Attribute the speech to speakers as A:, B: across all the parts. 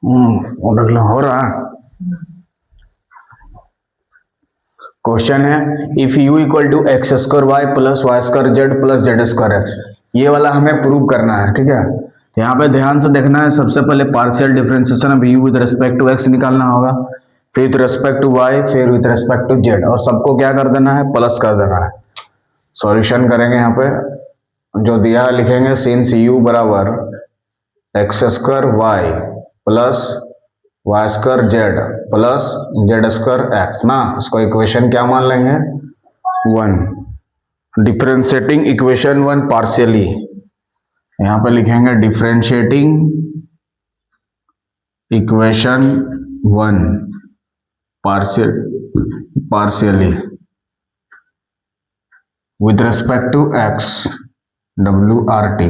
A: वो देख लो हो रहा। क्वेश्चन है if u equal to x square y plus y square z plus z square x, ये वाला हमें प्रूव करना है। ठीक है, तो यहाँ पे ध्यान से देखना है। सबसे पहले partial differentiation of u with respect to x निकालना होगा, फिर विद रिस्पेक्ट टू वाई, फिर विद रिस्पेक्ट टू जेड, और सबको क्या कर देना है, प्लस कर देना है। सॉल्यूशन करेंगे। यहाँ पे जो दिया है लिखेंगे सिंस यू बराबर x square y plus y square z plus z square x ना, इसको इक्वेशन क्या मान लेंगे, 1। डिफरेंशिएटिंग इक्वेशन 1 पार्शियली, यहाँ पे लिखेंगे differentiating equation 1 partially with respect to x, WRT,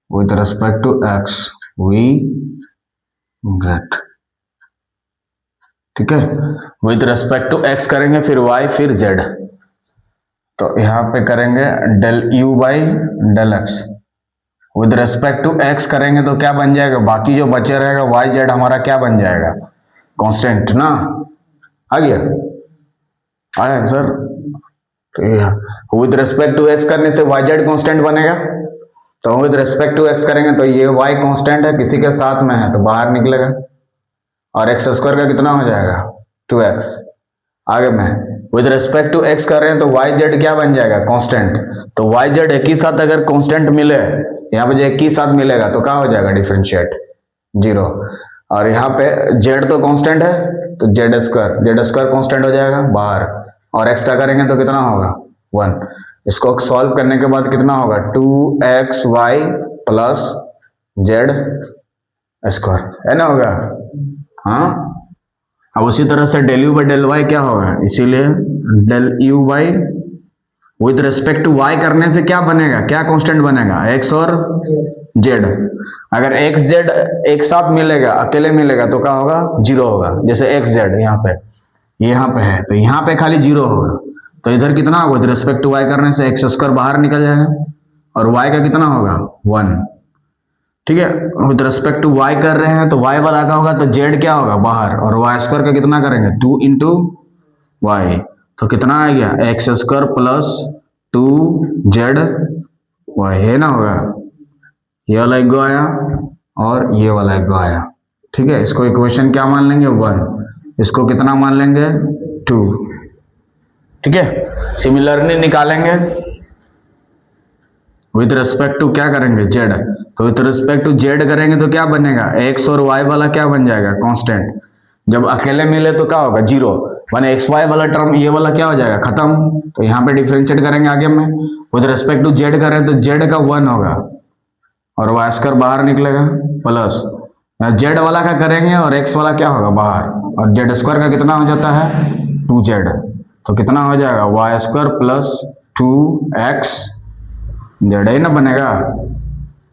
A: with respect to x we get, ठीक है। with respect to x करेंगे, फिर y, फिर z, तो यहाँ पे करेंगे del u by del x। with respect to x करेंगे तो क्या बन जाएगा, बाकी जो बचे रहेगा y z हमारा क्या बन जाएगा, कांस्टेंट ना। आ गया, आया सर। तो विद रिस्पेक्ट टू एक्स करने से वाई जेड कॉन्स्टेंट बनेगा, तो विद रिस्पेक्ट टू एक्स करेंगे तो ये वाई कॉन्स्टेंट है, किसी के साथ में है तो बाहर निकलेगा, और एक्स स्क्वायर का कितना हो जाएगा 2x। आगे में विद रिस्पेक्ट टू एक्स कर रहे हैं तो वाई जेड क्या बन जाएगा, कांस्टेंट। तो वाई जेड एक ही साथ अगर कांस्टेंट मिले, यहाँ पे एक ही साथ मिलेगा तो क्या हो जाएगा, डिफरेंशिएट 0। और यहाँ पे जेड तो कांस्टेंट है तो जेड स्क्वायर कांस्टेंट हो जाएगा बाहर, और एक्स का करेंगे तो कितना होगा 1। इसको सॉल्व करने के बाद कितना होगा 2xy प्लस जेड स्क्वायर, है ना, होगा। हाँ, अब उसी तरह से del u by del y क्या होगा, इसीलिए del u by with respect to y करने से क्या बनेगा, क्या कांस्टेंट बनेगा, x और z। अगर x z एक साथ मिलेगा, अकेले मिलेगा तो क्या होगा, 0 होगा। जैसे x z यहाँ पे है तो यहाँ पे खाली 0 होगा, तो इधर कितना होगा, विद रिस्पेक्ट टू वाई करने से एक्स स्क्वायर बाहर निकल जाएगा, और y का कितना होगा 1। ठीक है, विद रिस्पेक्ट टू y कर रहे हैं तो y वाला का होगा तो z क्या होगा बाहर, और y स्क्वायर का कितना करेंगे 2 इंटू वाई, तो कितना आ गया x square plus 2z Y, है ना, होगा। ये वाला एक गो आया और ये वाला एक गो आया। ठीक है, इसको इक्वेशन क्या मान लेंगे 1, इसको कितना मान लेंगे 2। ठीक है, सिमिलरली निकालेंगे विद रिस्पेक्ट टू क्या करेंगे जेड, तो विद रिस्पेक्ट टू जेड करेंगे तो क्या बनेगा, एक्स और वाई वाला क्या बन जाएगा, कांस्टेंट। जब अकेले मिले तो क्या होगा 0, माने एक्स वाई वाला टर्म ये वाला क्या हो जाएगा खत्म, तो यहाँ पे डिफरेंशिएट करेंगे आगे में, विद रिस्पेक्ट टू जेड करें तो जेड का 1 होगा और वाई स्क्वायर बाहर निकलेगा प्लस जेड वाला का करेंगे और एक्स वाला क्या होगा बाहर, और जेड स्क्वायर का कितना हो जाता है 2z, तो कितना हो जाएगा Y square plus 2x Z, ही ना बनेगा।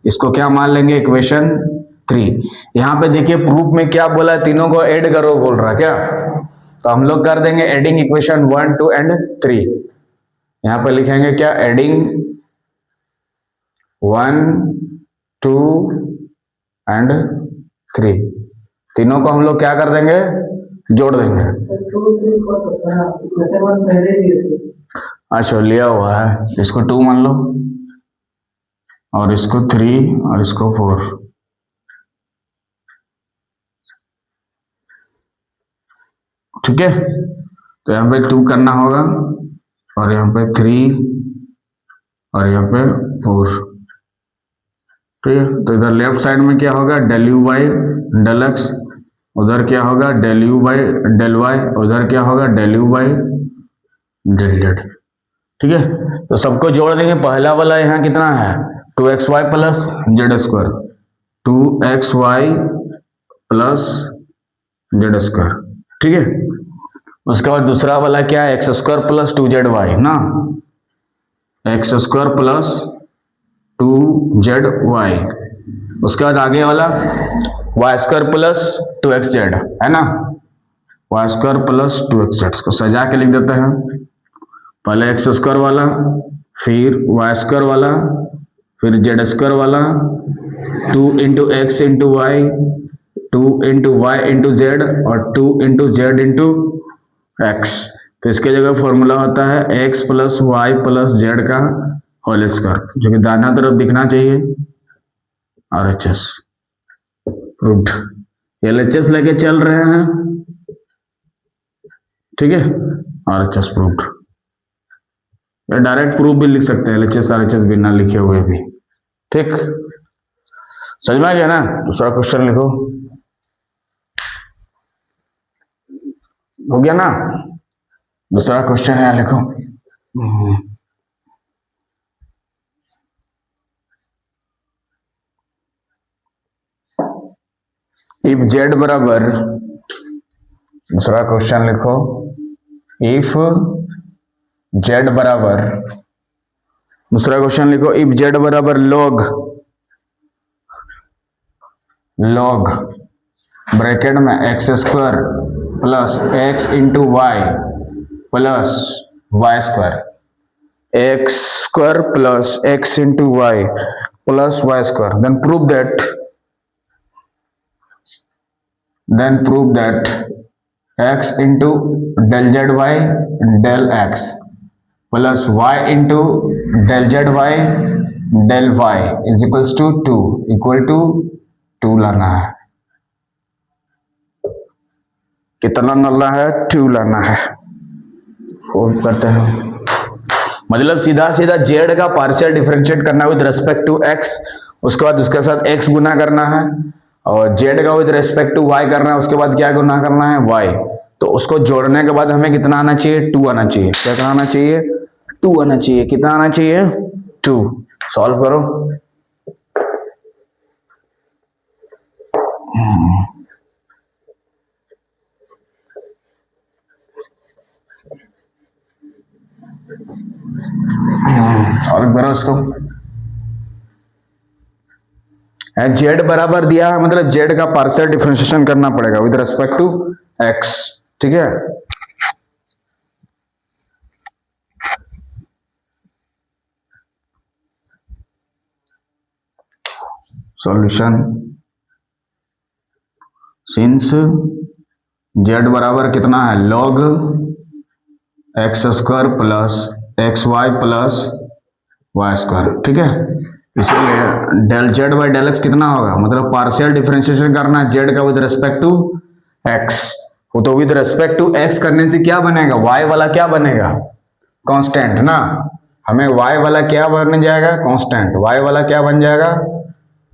A: इसको क्या मान लेंगे इक्वेशन 3। यहाँ पे देखिए प्रूफ में क्या बोला है, तीनों को ऐड करो बोल रहा क्या, तो हम लोग कर देंगे एडिंग इक्वेशन 1 2 एंड 3। यहाँ पे लिखेंगे क्या, एडिंग 1 2 एंड 3, तीनों को हम लोग क्या कर देंगे, जोड़ देंगे। अच्छा लिया हुआ है, इसको 2 मान लो और इसको 3 और इसको 4। ठीक है, तो यहाँ पे 2 करना होगा और यहाँ पे 3 और यहाँ पे 4। ठीक है, तो इधर लेफ्ट साइड में क्या होगा del u by del x, उधर क्या होगा del u by del y, उधर क्या होगा del u by del z. ठीक है, तो सबको जोड़ देंगे। पहला वाला यहाँ कितना है 2xy plus z square, 2xy plus z square. ठीक है, उसके बाद दूसरा वाला क्या है एक्स स्क्वायर प्लस 2zy ना, एक्स स्क्वायर प्लस 2zy। उसके बाद आगे वाला वाई स्क्वायर प्लस 2xz है ना, वाई स्क्वायर प्लस 2xz। इसको सजा के लिख देते हैं, पहले एक्स स्क्वायर वाला, फिर वाई स्क्वायर वाला, फिर जेड स्क्वायर वाला, 2 into x into y 2 into y into z और 2 इंटू जेड इंटू एक्स। तो इसके जगह फॉर्मूला होता है x plus y plus z का होल स्क्वायर, जो कि दाहिना तरफ दिखना चाहिए RHS प्रूव्ड। LHS लेके चल रहे हैं, ठीक है, RHS प्रूव्ड। या डायरेक्ट प्रूफ भी लिख सकते हैं LHS RHS बिना लिखे हुए भी, ठीक। समझ में आ गया ना। दूसरा क्वेश्चन लिखो, हो गया ना। दूसरा क्वेश्चन है, लिखो। इफ जेड बराबर, दूसरा क्वेश्चन लिखो, इफ जेड बराबर, दूसरा क्वेश्चन लिखो, इफ जेड बराबर log ब्रैकेट में x square plus x into y plus y square, x square plus x into y plus y square, then prove that x into del zy del x plus y into del zy del y is equals to 2, equal to 2 लाना है। कितना लाना है? 2 लाना है। Fold करते हैं, मतलब सीधा सीधा जेड का पार्शियल डिफरेंशिएट करना विद रेस्पेक्ट टू एक्स, उसके बाद उसके साथ एक्स गुना करना है, और जेड का विद रेस्पेक्ट टू वाई करना है, उसके बाद क्या गुना करना है? वाई। तो उसको जोड़ने के बाद हमें कितना आना चाहिए? 2 आना चाहिए। क्या आना चाहिए? 2 आना चाहिए। कितना आना चाहिए? 2। सॉल्व करो। सॉल्व करो इसको। जेड बराबर दिया है, मतलब जेड का पार्शियल डिफरेंशिएशन करना पड़ेगा विद रेस्पेक्ट टू एक्स, ठीक है। सॉल्यूशन, सिंस जेड बराबर कितना है? log x square plus x y plus y square, ठीक है। इसलिए del z by del x कितना होगा? मतलब पार्शियल डिफरेंशिएशन करना है जेड का विद रेस्पेक्ट टू एक्स। तो विद रेस्पेक्ट टू एक्स करने से क्या बनेगा? वाई वाला क्या बनेगा? कांस्टेंट ना। हमें वाई वाला क्या बन जाएगा? कांस्टेंट। वाई वाला क्या बन जाएगा?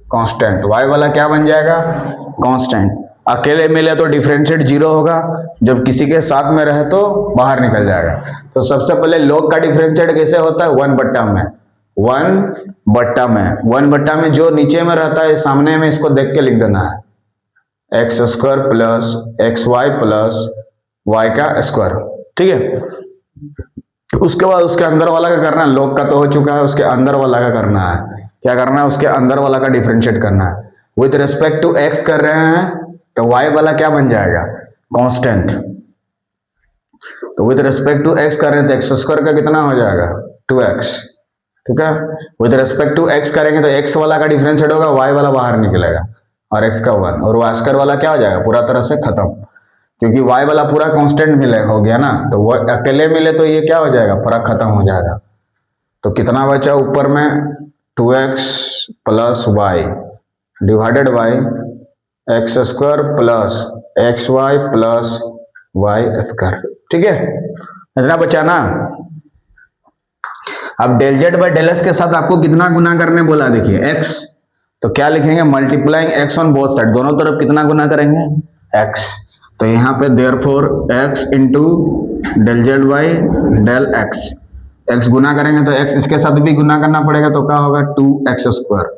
A: कांस्टेंट। वाई वाला क्या बन जाएगा? कांस्टेंट। अकेले मिले तो डिफरेंशिएट 0 होगा, जब किसी के साथ में रहे तो बाहर निकल जाएगा। तो सबसे पहले log का डिफरेंशिएट कैसे होता है? 1 बट्टा में, 1 बट्टा में जो नीचे में रहता है सामने में, इसको देख के लिख देना है x square plus x y plus y का स्क्वायर, ठीक है। उसके बाद उसके अंदर वाला का करना है, log का तो हो चुका है, उसके अंदर वाला का करना है। क्या करना है? उसके अंदर वाला का डिफरेंशिएट करना है। विद रिस्पेक्ट टू एक्स कर रहे हैं तो वाई वाला क्या बन जाएगा? कांस्टेंट। तो विद रिस्पेक्ट टू एक्स कर रहे हैं तो एक्स स्क्वायर का कितना हो जाएगा? 2x, ठीक है। विद रिस्पेक्ट टू एक्स करेंगे तो एक्स वाला का डिफरेंशिएट होगा, वाई वाला बाहर निकलेगा और एक्स का 1, और वाई स्क्वायर वाला क्या हो जाएगा? पूरा तरह से खत्म, क्योंकि वाई वाला पूरा कांस्टेंट मिले हो गया ना। तो वो अकेले मिले तो ये क्या हो जाएगा? पूरा खत्म हो जाएगा। तो कितना बचा ऊपर में? 2x plus y divided by x square plus x y plus y square, ठीक है। इतना बचा ना। अब del z by del x के साथ आपको कितना गुना करने बोला? देखिए x, तो क्या लिखेंगे? Multiplying x on both side, दोनों तरफ कितना गुना करेंगे? x। तो यहाँ पे therefore x into del z by del x, x गुना करेंगे तो x इसके साथ भी गुना करना पड़ेगा, तो क्या होगा? 2x स्क्वायर,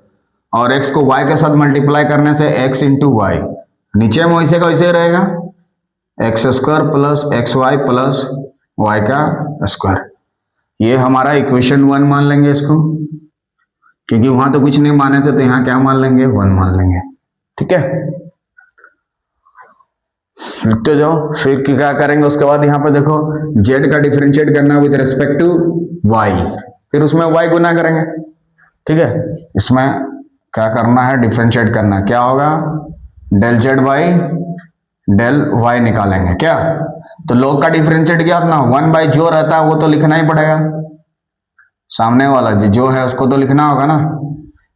A: और x को y के साथ मल्टीप्लाई करने से x इंटू वाई, नीचे में वैसे का वैसे रहेगा x square plus x y plus y का स्क्वायर। ये हमारा इक्वेशन 1 मान लेंगे इसको, क्योंकि वहां तो कुछ नहीं माने थे, तो यहाँ क्या मान लेंगे? 1 मान लेंगे, ठीक है। लिखते जाओ। फिर क्या करेंगे उसके बाद? यहाँ पे देखो, z का डिफरेंशिएट करना विद रिस्पेक्ट टू y, फिर उसमें y गुना करेंगे, ठीक है। इसमें क्या करना है? डिफरेंशिएट करना। क्या होगा? Del z by del y निकालेंगे क्या। तो log का डिफरेंशिएट क्या अपना 1 बाई जो रहता है वो तो लिखना ही पड़ेगा, सामने वाला जो है उसको तो लिखना होगा ना,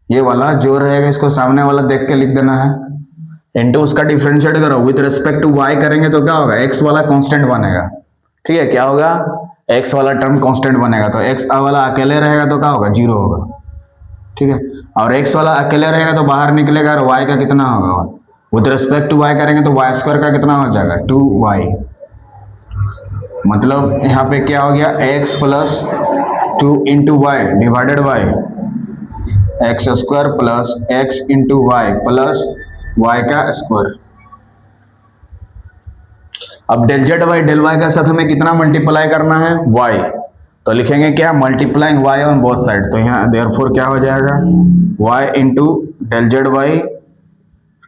A: ये वाला जो रहेगा इसको सामने वाला देख के लिख देना है, इनटू उसका डिफरेंशिएट करो विद रिस्पेक्ट टू वाई करेंगे तो क्या होगा x वाला कांस्टेंट बनेगा। ठीक है, क्या होगा, x वाला टर्म कांस्टेंट बनेगा, तो x वाला अकेले रहेगा तो क्या होगा, 0 होगा। ठीक है, और x वाला अकेले रहेगा तो बाहर निकलेगा और y का कितना होगा, विद रिस्पेक्ट टू y करेंगे तो वाई स्क्वायर का कितना हो जाएगा 2y। मतलब यहाँ पे क्या हो गया, x plus 2 into y divided by x square plus x into y plus y का स्क्वायर। अब del z by del y का साथ हमें कितना मल्टीप्लाई करना है, y, तो लिखेंगे क्या, multiplying y on both side, तो यहाँ देयरफॉर क्या हो जाएगा y into del z by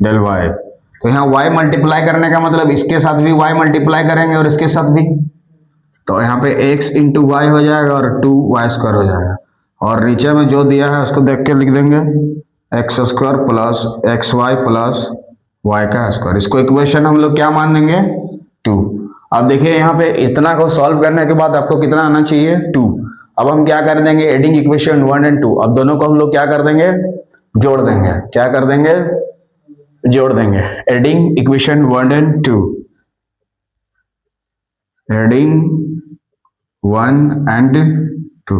A: del y. तो यहाँ y मल्टीप्लाई करने का मतलब इसके साथ भी y मल्टीप्लाई करेंगे और इसके साथ भी, तो यहाँ पे x इंटू वाई हो जाएगा और 2y स्क्वायर हो जाएगा, और नीचे में जो दिया है उसको देख के लिख देंगे x square plus x y plus y का स्क्वायर। इसको इक्वेशन हम लोग क्या मान देंगे 2। अब देखिए यहाँ पे इतना को सॉल्व करने के बाद आपको कितना आना चाहिए 2। अब हम क्या कर देंगे, एडिंग इक्वेशन 1 एंड 2, अब दोनों को हम लोग क्या कर देंगे, जोड़ देंगे, क्या कर देंगे, जोड़ देंगे, adding equation 1 and 2, adding 1 and 2,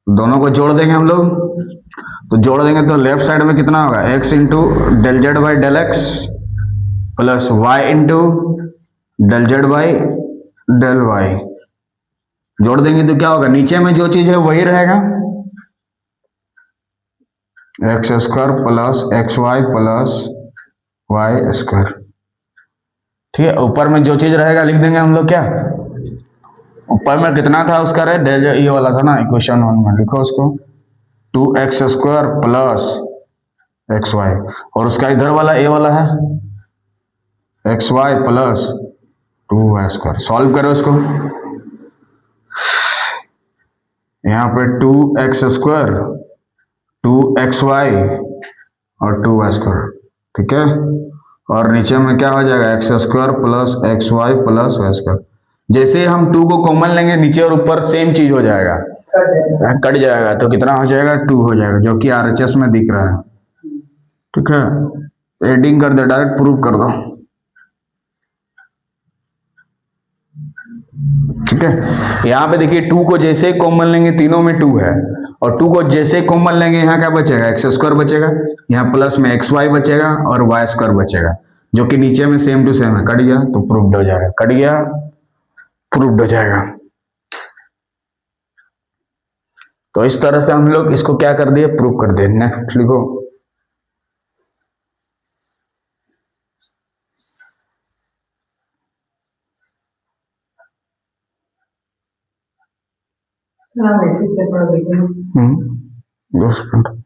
A: दोनों को जोड़ देंगे हम लोग, तो जोड़ देंगे तो लेफ्ट साइड में कितना होगा, x into del z by del x plus y into del z by del y, जोड़ देंगे तो क्या होगा, नीचे में जो चीज है वही रहेगा, x square plus x y plus y square. ठीक है, ऊपर में जो चीज रहेगा लिख देंगे हम लोग क्या, ऊपर में कितना था उसका रेट डेल, ये वाला था ना इक्वेशन 1 में, लिखो उसको 2x square plus x Y, और उसका इधर वाला ए वाला है x y plus 2y square. Solve करो उसको, यहाँ पे 2x स्क्वायर 2xy और 2y स्क्वायर, ठीक है, और नीचे में क्या हो जाएगा x square plus x y plus y square. जैसे हम 2 को कॉमन लेंगे नीचे और ऊपर सेम चीज हो जाएगा, कट जाएगा, तो कितना हो जाएगा 2 हो जाएगा, जो कि RHS में दिख रहा है। ठीक है, एडिंग कर दो, डायरेक्ट प्रूव कर दो। ठीक है, यहाँ पे देखिए 2 को जैसे ही कॉमन लेंगे तीनों में 2 है, और 2 को जैसे ही कॉमन लेंगे यहाँ क्या बचेगा, एक्स स्क्वायर बचेगा, यहाँ प्लस में एक्स वाई बचेगा और वाई स्क्वायर बचेगा, जो कि नीचे में सेम टू सेम है, कट गया तो प्रूव्ड हो जाएगा, कट गया प्रूव्ड हो जाएगा। तो इस तरह से हम लोग इसको क्या कर दिए, प्रूव कर दिए। नेक्स्ट लिखो, दो सेकंड।